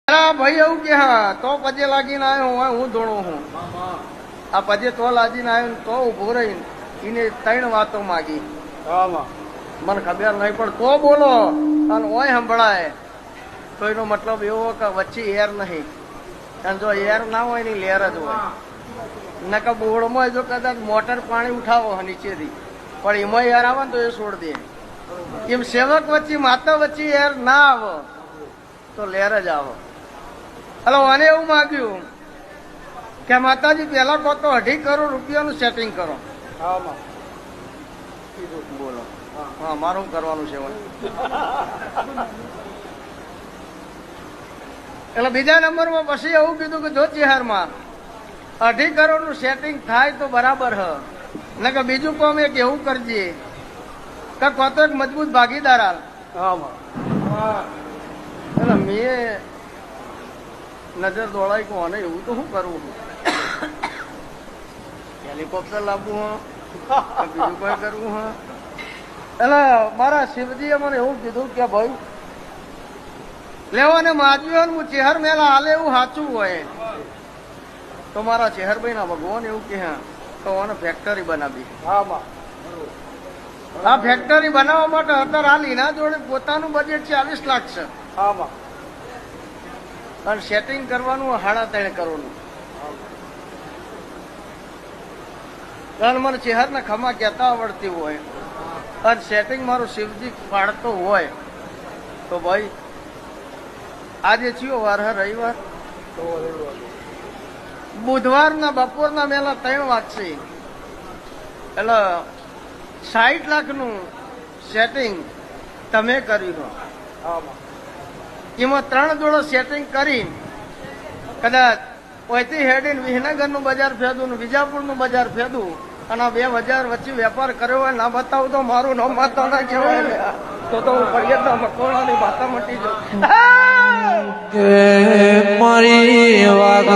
ભાઈ એવું કે હા તો પજે લાગીને આવ્યો હોય હું ધોળો હું આ પજે તો લાગીને આવ્યો તો ઉભો રહીને એને 3 વાતો માગી મને ખબર નહીં પણ તો બોલો અને ઓય સંભળાય તો એનો મતલબ એવો કે વચ્ચે એર નહીં અને જો એર ના હોય એની લેર જ હોય નકા બોળમાં જો કદાચ મોટર પાણી ઉઠાવો નીચેથી પણ એમાં એર આવે ને તો એ છોડ દે એમ સેવક વચ્ચે માતા વચ્ચે એર ના આવે તો લેર જ આવે. હલો મને એવું માગ્યું કે માતાજી પેલા કહો તો 2.5 કરોડ રૂપિયાનું સેટિંગ કરો. બોલો હા મારું કરવાનું છે એટલે બીજા નંબરમાં પછી એવું કીધું કે જો ચિહારમાં 2.5 કરોડનું સેટિંગ થાય તો બરાબર હ ન કે બીજું કામ એક એવું કરજે કે કોતો એક મજબૂત ભાગીદાર હાલ. એટલે મેં નજર દોડાઈ કોને એવું તો શું કરવું હેલિકોપ્ટર લાવવું હ બીજું કોઈ કરવું હ. એટલે મારા શિવજીએ મને એવું કીધું કે ભાઈ લેવાને માજ્યો હું ચેહર મેલા હાલે એવું સાચું હોય તો મારા ચેહરભાઈ ના ભગવાન એવું કે તો મને ફેક્ટરી બનાવી. આ ફેક્ટરી બનાવવા માટે અત્યારે હાલ એના જોડે પોતાનું બજેટ 40 લાખ છે અને સેટિંગ કરવાનું 3.5 કરોડનું. અને મને ચેહરના ખમા કહેતા આવડતી હોય અને સેટિંગ મારું શિવજી પાડતો હોય તો ભાઈ આજે ચિયો વાર હે રવિવાર બુધવારના બપોરના મેલા 3 વાગશે એટલે 60 લાખનું સેટિંગ તમે કર્યું એમાં 3 જોડો સેટિંગ કરી કદાચ ઓયથી હેડીને વિસનગરનું બજાર ફેદું વિજાપુરનું બજાર ફેદું અને આ 2000 વચ્ચે વેપાર કર્યો હોય ના બતાવું તો મારું નામ માતા ના કહેવાય તો હું ફરિયાદના મકોડાની માતા મટી જાઉં. મારી વાગ